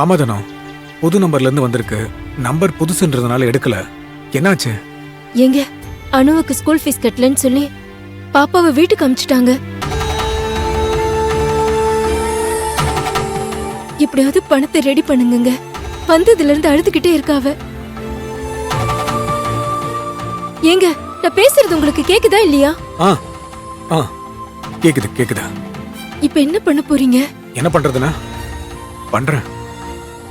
ஆமாதானோ, புது நம்பர்ல இருந்து வந்திருக்கு. நம்பர் புதுசுன்றதுனால எடுக்கல. என்னாச்சு? ஏங்க, அனுவுக்கு ஸ்கூல் ஃபீஸ் கட்டலன்னு சொல்லி பாப்பாவை வீட்டுக்கு அனுப்பிச்சிட்டாங்க. எப்படியாவது பணத்தை ரெடி பண்ணுங்க. வந்ததுல இருந்து அழுதுகிட்டே இருக்காவ. ஏங்க, நான் பேசுறது உங்களுக்கு கேக்குதா இல்லையா? ஆ ஆ கேக்குது கேக்குது. இப்ப என்ன பண்ண போறீங்க? என்ன பண்றதுன்னா பண்றேன்.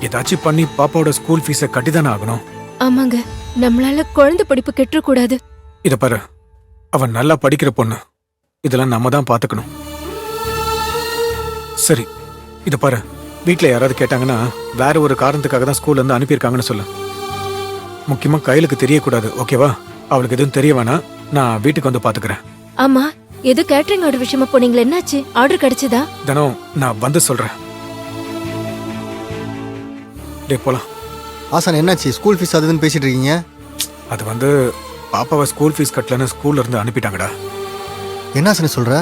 ஏதாச்சும் பண்ணி பாப்பாவோட ஸ்கூல் ஃபீஸை கட்டிதானே ஆகணும். ஆமாங்க, நம்மளால குழந்தை படிப்பு கெட்டுற கூடாது. இத பாரு, அவன் நல்லா படிக்கிற பொண்ணு. இதெல்லாம் நம்ம தான் பாத்துக்கணும். சரி, இத பாரு, வீட்ல யாராவது கேட்டாங்கன்னா வேற ஒரு காரணத்துக்காக தான் ஸ்கூல்ல இருந்து அனுப்பியிருக்காங்கன்னு சொல்லு. முக்கியமா கையிலுக்கு தெரியக்கூடாது, ஓகேவா? அவளுக்கு எதுவும் தெரிய வேணாம். நான் வீட்டுக்கு வந்து பாத்துக்கிறேன். ஆமா, ஏதோ கேட்டரிங் ஆர்டர் விஷயமா போனீங்களா? என்னாச்சு? ஆர்டர் கிடைச்சதா? தினம் நான் வந்து சொல்றேன். டேய் போலாம். ஆசான், என்னாச்சு? ஸ்கூல் ஃபீஸ் அதுன்னு பேசிட்டு இருக்கீங்க. அது வந்து பாப்பாவை ஸ்கூல் ஃபீஸ் கட்டலன்னு ஸ்கூல்ல இருந்து அனுப்பிட்டாங்கடா. என்ன ஆசானே சொல்ற?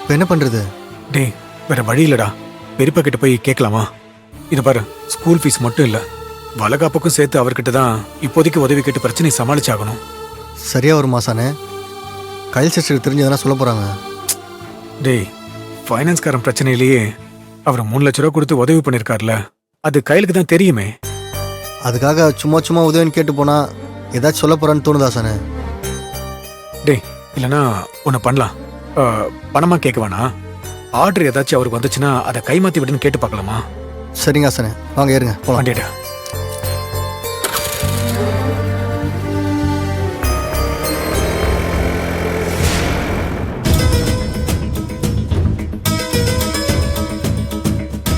இப்போ என்ன பண்றது? டேய், வேற வழி இல்லடா. பெரியப்பா கிட்ட போய் கேட்கலாமா? இது பாரு, ஸ்கூல் ஃபீஸ் மட்டும் இல்ல, வளகாப்புக்கும் சேர்த்து அவர்கிட்ட தான் இப்போதைக்கு உதவி கேட்டு பிரச்சனையை சமாளிச்சாகணும். சரியா வரும் ஆசானே. கைல் சிஸ்டருக்கு தெரிஞ்சதுன்னா சொல்ல போறாங்க. டேய், ஃபைனான்ஸ்காரன் பிரச்சனையிலேயே அவர் 3 லட்ச ரூபா கொடுத்து உதவி பண்ணிருக்காருல, அது கையிலுக்கு தான் தெரியுமே. அதுக்காக சும்மா சும்மா உதவின்னு கேட்டு போனா ஏதாச்சும் சொல்ல போறான்னு தோணுது ஆசானே. டேய், இல்லனா ஒன்னு பண்ணலாம். பணமா கேட்க வேணாம். ஆர்டர் ஏதாச்சும் அவருக்கு வந்துச்சுன்னா அதை கைமாத்தி விடுன்னு கேட்டு பார்க்கலாமா? சரிங்க ஆசானே, வாங்க ஏறுங்க போலாம். வண்டியடா.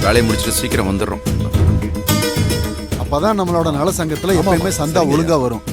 வேலையை முடிச்சுட்டு சீக்கிரம் வந்துடுறோம். அப்பதான் நம்மளோட நல சங்கத்துல எப்பயுமே சந்தா ஒழுங்கா வரும்.